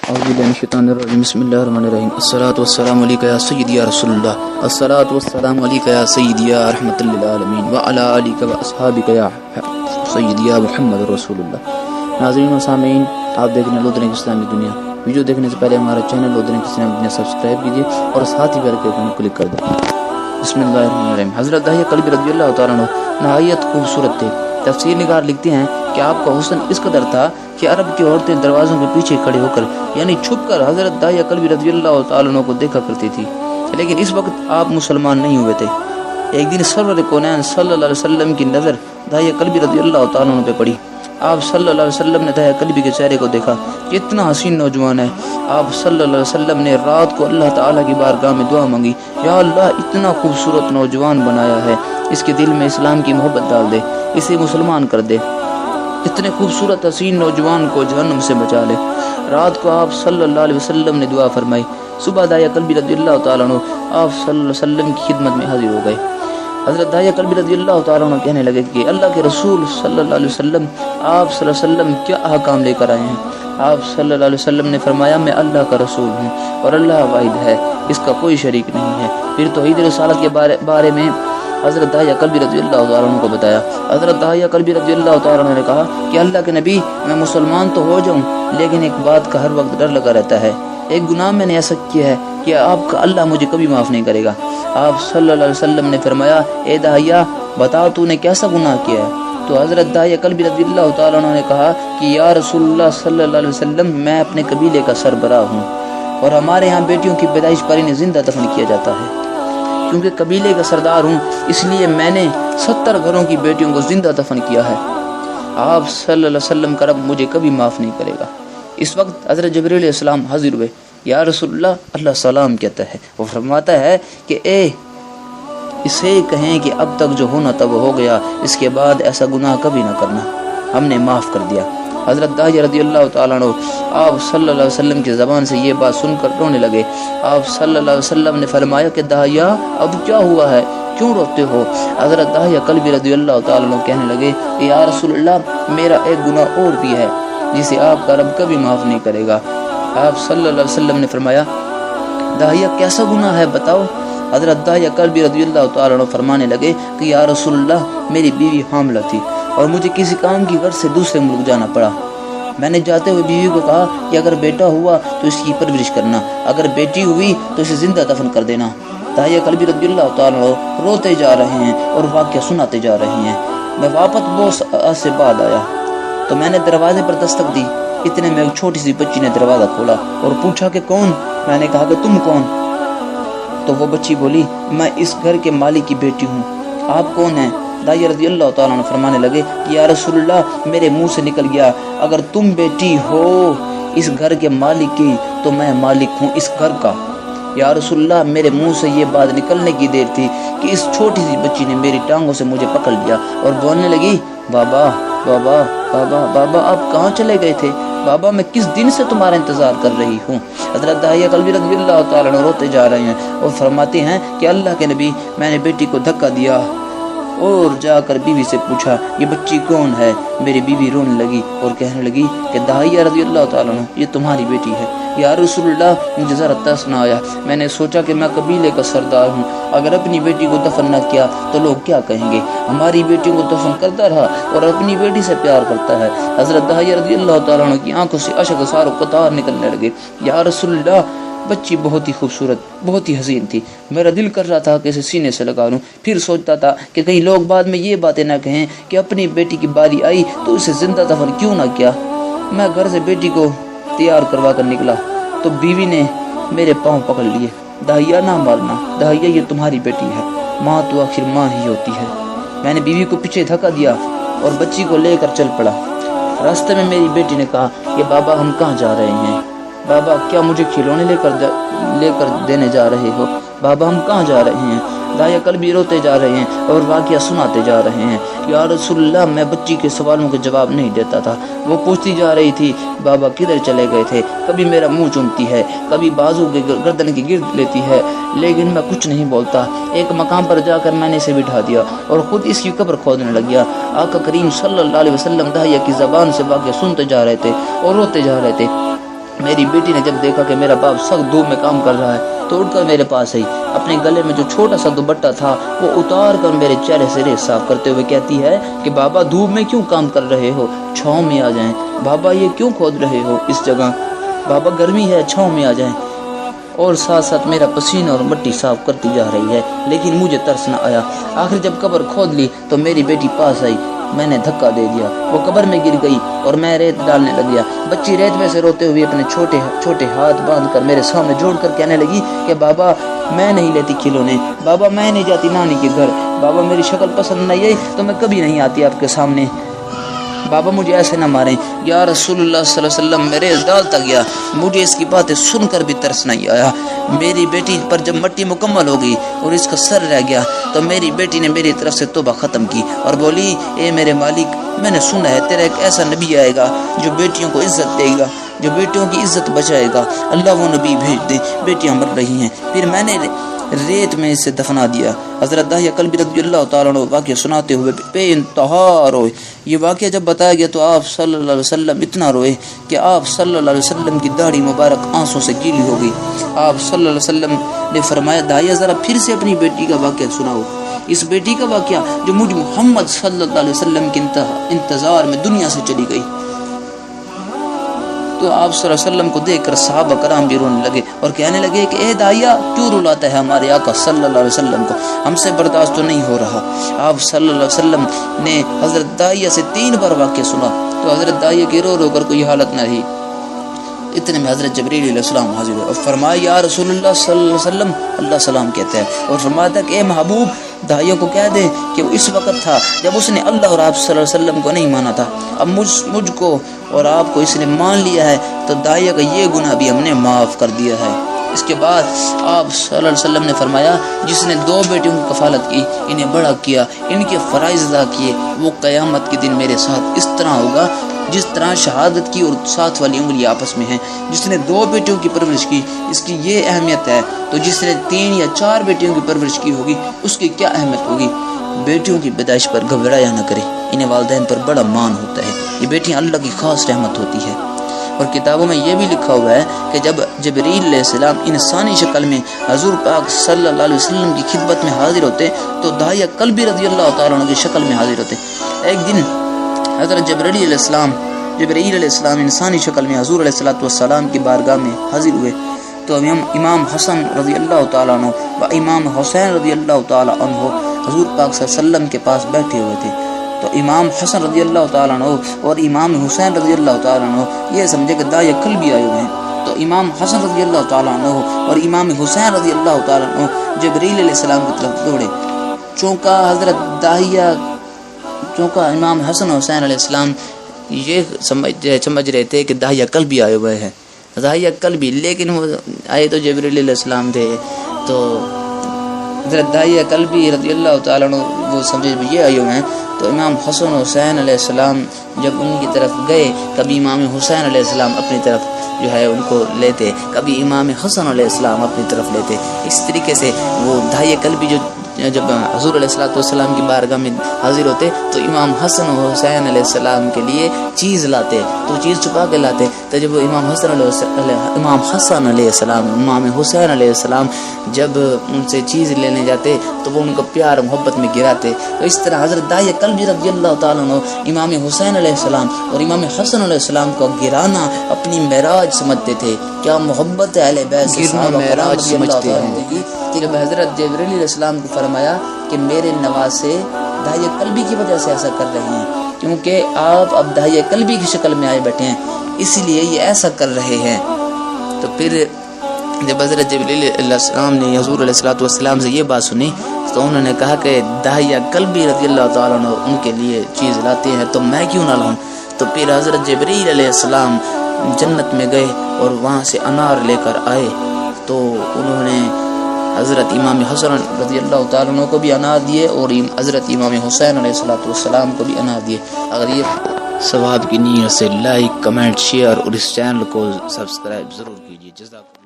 اعوذ باللہ من الشیطان الرجیم بسم اللہ الرحمن الرحیم الصلاۃ والسلام علیک یا سیدی یا رسول اللہ الصلاۃ والسلام علیک یا سیدی یا رحمت للعالمین وعلی آلک و اصحابک یا سیدی یا محمد رسول اللہ۔ ناظرین و سامعین، آپ دیکھ رہے ہیں لودرنگ اسلامی دنیا۔ ویڈیو دیکھنے سے پہلے ہمارا چینل لودرنگ اسلامی دنیا سبسکرائب کیجیے اور ساتھ ہی بیل کے آئیکن کو کلک کر دیں۔ بسم اللہ الرحمن الرحیم۔ حضرت داہیہ کلبی رضی اللہ تعالیٰ عنہ نہایت خوبصورت تھے۔ تفسیر نگار لکھتے ہیں کہ آپ کا حسن اس قدر تھا کہ عرب کی عورتیں دروازوں کے پیچھے کھڑے ہو کر یعنی چھپ کر حضرت داہیہ کلبی رضی اللہ تعالیٰ عنہ کو دیکھا کرتی تھی، لیکن اس وقت آپ مسلمان نہیں ہوئے تھے۔ ایک دن سرور کونین صلی اللہ علیہ وسلم کی نظر داہیہ کلبی رضی اللہ تعالیٰ عنہ پہ پڑی۔ آپ صلی اللہ علیہ وسلم نے داہیہ کلبی کے چہرے کو دیکھا کہ اتنا حسین نوجوان ہے۔ آپ صلی اللہ علیہ وسلم نے رات کو اللہ تعالیٰ کی بارگاہ میں دعا مانگی، یا اللہ اتنا خوبصورت نوجوان بنایا ہے، اس کے دل میں اسلام کی محبت ڈال دے، اسے مسلمان کر دے، اتنے خوبصورت حسین نوجوان کو جہنم سے بچا لے۔ رات کو آپ صلی اللہ علیہ وسلم نے دعا فرمائی۔ صبح داہیہ کلبی رضی اللہ تعالیٰ عنہ آپ صلی اللہ علیہ وسلم کی خدمت میں حاضر ہو گئے۔ حضرت داہیہ کلبی رضی اللہ تعالیٰ عنہ کہنے لگے کہ اللہ کے رسول صلی اللہ علیہ وسلم، آپ صلی اللہ علیہ وسلم کیا احکام لے کر آئے ہیں؟ آپ صلی اللہ علیہ وسلم نے فرمایا، میں اللہ کا رسول ہوں اور اللہ واحد ہے، اس کا کوئی شریک نہیں ہے۔ پھر توحید رسالت کے بارے میں حضرت داہیہ کلبی رضی اللہ تعالیٰ عنہ کو بتایا۔ حضرت داہیہ کلبی رضی اللہ تعالیٰ عنہ نے کہا کہ اللہ کے نبی، میں مسلمان تو ہو جاؤں لیکن ایک بات کا ہر وقت ڈر لگا رہتا ہے، ایک گناہ میں نے ایسا کیا ہے کہ آپ کا اللہ مجھے کبھی معاف نہیں کرے گا۔ آپ صلی اللہ علیہ وسلم نے فرمایا، اے داہیہ بتا تو نے کیسا گناہ کیا ہے؟ تو حضرت داہیہ کلبی رضی اللہ تعالیٰ عنہ نے کہا کہ یا رسول اللہ صلی اللہ علیہ وسلم، میں اپنے قبیلے کا سربراہ ہوں اور ہمارے یہاں بیٹیوں کی پیدائش پر انہیں زندہ دفن کیا جاتا ہے۔ کیونکہ قبیلے کا سردار ہوں اس لیے میں نے 70 گھروں کی بیٹیوں کو زندہ دفن کیا ہے۔ آپ صلی اللہ علیہ وسلم کا رب مجھے کبھی معاف نہیں کرے گا۔ اس وقت حضرت جبرائیل علیہ السلام حاضر ہوئے۔ یا رسول اللہ، اللہ سلام کہتا ہے، وہ فرماتا ہے کہ اسے کہیں کہ اب تک جو ہونا تھا وہ ہو گیا، اس کے بعد ایسا گناہ کبھی نہ کرنا، ہم نے معاف کر دیا۔ حضرت داہیہ رضی اللہ تعالیٰ عنہ آپ صلی اللہ علیہ وسلم کی زبان سے یہ بات سن کر رونے لگے۔ آپ صلی اللہ علیہ وسلم نے فرمایا کہ داہیہ اب کیا ہوا ہے، کیوں روتے ہو؟ حضرت داہیہ کلبی رضی اللہ تعالیٰ عنہ کہنے لگے کہ یا رسول اللہ، میرا ایک گناہ اور بھی ہے جسے آپ کا رب کبھی معاف نہیں کرے گا۔ آپ صلی اللہ علیہ وسلم نے فرمایا، داہیہ کیسا گناہ ہے بتاؤ؟ حضرت داہیہ کلبی رضی اللہ تعالیٰ عنہ فرمانے لگے کہ یا رسول اللہ، میری بیوی حاملہ تھی اور مجھے کسی کام کی غرض سے دوسرے ملک جانا پڑا۔ میں نے جاتے ہوئے بیوی کو کہا کہ اگر بیٹا ہوا تو اس کی پرورش کرنا، اگر بیٹی ہوئی تو اسے زندہ دفن کر دینا۔ داہیہ کلبی رضی اللہ تعالیٰ عنہ روتے جا رہے ہیں اور واقعہ سناتے جا رہے ہیں۔ میں واپس بہت عرصے بعد آیا تو میں نے دروازے پر دستک دی، اتنے میں ایک چھوٹی سی بچی نے دروازہ کھولا اور پوچھا کہ کون؟ میں نے کہا کہ تم کون؟ تو وہ بچی بولی، میں اس گھر کے مالک کی بیٹی ہوں، آپ کون ہیں؟ داہیہ رضی اللہ تعالیٰ عنہ فرمانے لگے کہ یا رسول اللہ، میرے منہ سے نکل گیا، اگر تم بیٹی ہو اس گھر کے مالک کی تو میں مالک ہوں اس گھر کا۔ یا رسول اللہ، میرے منہ سے یہ بات نکلنے کی دیر تھی کہ اس چھوٹی سی بچی نے میری ٹانگوں سے مجھے پکڑ لیا اور بولنے لگی، بابا بابا بابا بابا، آپ کہاں چلے گئے تھے؟ بابا، میں کس دن سے تمہارا انتظار کر رہی ہوں۔ حضرت داہیہ کلبی رضی اللہ تعالیٰ عنہ روتے جا رہے ہیں اور فرماتے ہیں کہ اللہ کے نبی، میں نے بیٹی کو دھکا دیا اور جا کر بیوی سے پوچھا یہ بچی کون ہے؟ میری بیوی رونے لگی اور کہنے لگی کہ داہیہ رضی اللہ تعالیٰ عنہ، یہ تمہاری بیٹی ہے۔ یا رسول اللہ، مجھے ذرا ترس نہ آیا، میں نے سوچا کہ میں قبیلے کا سردار ہوں، اگر اپنی بیٹی کو دفن نہ کیا تو لوگ کیا کہیں گے؟ ہماری بیٹی کو دفن کرتا رہا اور اپنی بیٹی سے پیار کرتا ہے۔ حضرت داہیہ رضی اللہ تعالیٰ عنہ کی آنکھوں سے اشک سار قطار نکلنے لگے۔ یا رسول اللہ، بچی بہت ہی خوبصورت، بہت ہی حسین تھی، میرا دل کر رہا تھا کہ اسے سینے سے لگا لوں۔ پھر سوچتا تھا کہ کہیں لوگ بعد میں یہ باتیں نہ کہیں کہ اپنی بیٹی کی باری آئی تو اسے زندہ دفن کیوں نہ کیا۔ میں گھر سے بیٹی کو تیار کروا کر نکلا تو بیوی نے میرے پاؤں پکڑ لیے، داہیہ نہ مارنا، داہیہ یہ تمہاری بیٹی ہے، ماں تو آخر ماں ہی ہوتی ہے۔ میں نے بیوی کو پیچھے دھکا دیا اور بچی کو لے کر چل پڑا۔ راستے میں میری بیٹی نے کہا کہ بابا، ہم کہاں جا رہے ہیں؟ بابا، کیا مجھے کھلونے لے کر دینے جا رہے ہو؟ بابا، ہم کہاں جا رہے ہیں؟ داہیہ کلبی روتے جا رہے ہیں اور واقعہ سناتے جا رہے ہیں۔ یا رسول اللہ، میں بچی کے سوالوں کے جواب نہیں دیتا تھا، وہ پوچھتی جا رہی تھی بابا کدھر چلے گئے تھے، کبھی میرا منہ چومتی ہے، کبھی بازو کے گردن کی گرد لیتی ہے، لیکن میں کچھ نہیں بولتا۔ ایک مقام پر جا کر میں نے اسے بٹھا دیا اور خود اس کی قبر کھودنے لگ گیا۔ آقا کریم صلی اللہ علیہ وسلم داہیہ کی زبان سے واقعہ سنتے جا رہے تھے اور روتے جا رہے تھے۔ میری بیٹی نے جب دیکھا کہ میرا باپ سخت دھوپ میں کام کر رہا ہے تو اٹھ کر میرے پاس آئی، اپنے گلے میں جو چھوٹا سا دوپٹہ تھا وہ اتار کر میرے چہرے سے ریت صاف کرتے ہوئے کہتی ہے کہ بابا دھوپ میں کیوں کام کر رہے ہو، چھاؤں میں آ جائیں، بابا یہ کیوں کھود رہے ہو اس جگہ، بابا گرمی ہے چھاؤں میں آ جائیں، اور ساتھ ساتھ میرا پسینہ اور مٹی صاف کرتی جا رہی ہے، لیکن مجھے ترس نہ آیا۔ آخر جب قبر کھود لی تو میری بیٹی پاس آئی، میں نے دھکا دے دیا، وہ قبر میں گر گئی اور میں ریت ڈالنے لگ گیا۔ بچی ریت میں سے روتے ہوئے اپنے چھوٹے چھوٹے ہاتھ باندھ کر میرے سامنے جوڑ کر کہنے لگی کہ بابا میں نہیں لیتی کھلونے، بابا میں نہیں جاتی نانی کے گھر، بابا میری شکل پسند نہیں آئی تو میں کبھی نہیں آتی آپ کے سامنے، بابا مجھے ایسے نہ ماریں۔ یا رسول اللہ صلی اللہ علیہ وسلم میں ریت ڈالتا گیا، مجھے اس کی باتیں سن کر بھی ترس نہیں آیا۔ میری بیٹی پر جب مٹی مکمل ہو گئی اور اس کا سر رہ گیا تو میری بیٹی نے میری طرف سے توبہ ختم کی اور بولی، اے میرے مالک، میں نے سنا ہے تیرا ایک ایسا نبی آئے گا جو بیٹیوں کو عزت دے گا، جو بیٹیوں کی عزت بچائے گا، اللہ وہ نبی بھیج دے، بیٹیاں مر رہی ہیں۔ پھر میں نے ریت میں اسے دفنا دیا۔ حضرت داہیہ کلبی رضی اللہ تعالیٰ عنہ واقعہ سناتے ہوئے بے انتہا روئے۔ یہ واقعہ جب بتایا گیا تو آپ صلی اللہ علیہ وسلم اتنا روئے کہ آپ صلی اللہ علیہ وسلم کی داڑھی مبارک آنسوں سے گیلی ہو گئی۔ آپ صلی اللہ علیہ وسلم نے فرمایا، داہیہ ذرا پھر سے اپنی بیٹی کا واقعہ سناؤ، اس بیٹی کا واقعہ جو مجھ محمد صلی اللہ علیہ وسلم کے انتظار میں دنیا سے چلی گئی۔ تو آپ صلی اللہ علیہ وسلم کو دیکھ کر صحابہ کرام بھی رونے لگے اور کہنے لگے کہ اے داعیہ کیوں رلاتا ہے ہمارے آقا صلی اللہ علیہ وسلم کو، ہم سے برداشت تو نہیں ہو رہا۔ آپ صلی اللہ علیہ وسلم نے حضرت داعیہ سے 3 بار واقعہ سنا تو حضرت داعیہ کی رو رو کر کوئی حالت نہ رہی۔ اتنے میں حضرت جبریل علیہ السلام حاضر ہوئے اور فرمایا، یا رسول اللہ صلی اللہ علیہ وسلم، اللہ سلام کہتے ہیں اور فرماتا کہ اے محبوب داعیہ کو کہہ دے کہ وہ اس وقت تھا جب اس نے اللہ اور آپ صلی اللہ علیہ وسلم کو نہیں مانا تھا، اب مجھ کو اور آپ کو اس نے مان لیا ہے تو داعیہ کا یہ گناہ بھی ہم نے معاف کر دیا ہے۔ اس کے بعد آپ صلی اللہ علیہ وسلم نے فرمایا، جس نے 2 بیٹیوں کی کفالت کی، انہیں بڑا کیا، ان کے فرائض ادا کیے، وہ قیامت کے دن میرے ساتھ اس طرح ہوگا جس طرح شہادت کی اور ساتھ والی انگلی آپس میں ہیں۔ جس نے 2 بیٹیوں کی پرورش کی اس کی یہ اہمیت ہے، تو جس نے 3 یا 4 بیٹیوں کی پرورش کی ہوگی اس کی کیا اہمیت ہوگی۔ بیٹیوں کی پیدائش پر گھبرایا نہ کرے، انہیں والدین پر بڑا مان ہوتا ہے، یہ بیٹیاں اللہ کی خاص رحمت ہوتی ہے۔ اور کتابوں میں یہ بھی لکھا ہوا ہے کہ جب جبریل علیہ السلام انسانی شکل میں حضور پاک صلی اللہ علیہ وسلم کی خدمت میں حاضر ہوتے تو داعیہ کلبی رضی اللہ تعالیٰ عنہ کی شکل میں حاضر ہوتے۔ ایک دن حضرت جبریل علیہ السلام انسانی شکل میں حضور علیہ السلام کی بارگاہ میں حاضر ہوئے تو امام حسن رضی اللہ تعالیٰ عنہ و امام حسین رضی اللہ تعالیٰ عنہ حضور پاک صلی اللہ علیہ وسلم کے پاس بیٹھے ہوئے تھے۔ تو امام حسن رضی اللہ تعالیٰ عنہ اور امام حسین رضی اللہ تعالیٰ عنہ یہ سمجھے کہ داعیہ کلبی آئے ہوئے ہیں، تو امام حسن رضی اللہ تعالیٰ عنہ اور امام حسین رضی اللہ تعالیٰ عنہ جبریل علیہ السلام کی طرف دوڑے۔ چونکہ امام حسن حسین علیہ السلام یہ سمجھ رہے تھے کہ داعیہ کلبی آئے ہوئے ہیں، داعیہ کلبی، لیکن وہ آئے تو جبریل علیہ السلام تھے، تو حضرت داعیہ کلبی رضی اللہ تعالیٰ عنہ وہ سمجھے یہ آئے ہوئے ہیں۔ تو امام حسن حسین علیہ السلام جب ان کی طرف گئے، کبھی امام حسین علیہ السلام اپنی طرف جو ہے ان کو لیتے، کبھی امام حسن علیہ السلام اپنی طرف لیتے۔ اس طریقے سے وہ داعیہ کلبی جب حضور علیہ السلام کی بارگاہ میں حاضر ہوتے تو امام حسن و حسین علیہ السلام کے لیے چیز لاتے، تو چیز چھپا کے لاتے، تو جب امام حسن علیہ السلام امام حسین علیہ السلام جب ان سے چیز لینے جاتے تو وہ ان کو پیار محبت میں گراتے۔ تو اس طرح حضرت داعیہ کلبی رضی اللہ تعالیٰ عنہ امام حسین علیہ السلام اور امام حسن علیہ السلام کو گرانا اپنی معراج سمجھتے تھے۔ کیا محبت ہے اہل بیت سے، معراج سمجھتے ہیں۔ جب حضرت جبریل علیہ السلام کو فرمایا کہ میرے نواسے داعیہ کلبی کی وجہ سے ایسا کر رہے ہیں، کیونکہ آپ اب داعیہ کلبی کی شکل میں آئے بیٹھے ہیں، اس لیے یہ ایسا کر رہے ہیں۔ تو پھر جب حضرت جبریل علیہ السلام نے حضور علیہ السلام سے یہ بات سنی تو انہوں نے کہا کہ داعیہ کلبی رضی اللہ تعالیٰ عنہ ان کے لیے چیز لاتے ہیں تو میں کیوں نہ لاؤں۔ تو پھر حضرت جبریل علیہ السلام جنت میں گئے اور وہاں سے انار لے کر آئے، تو انہوں نے حضرت امام حسن رضی اللہ تعالیٰ عنہ کو بھی انار دیے اور حضرت امام حسین علیہ السلام کو بھی انار دیے۔ اگر یہ ثواب کی نیت سے لائک، کمنٹ، شیئر اور اس چینل کو سبسکرائب ضرور کیجیے۔ جزاک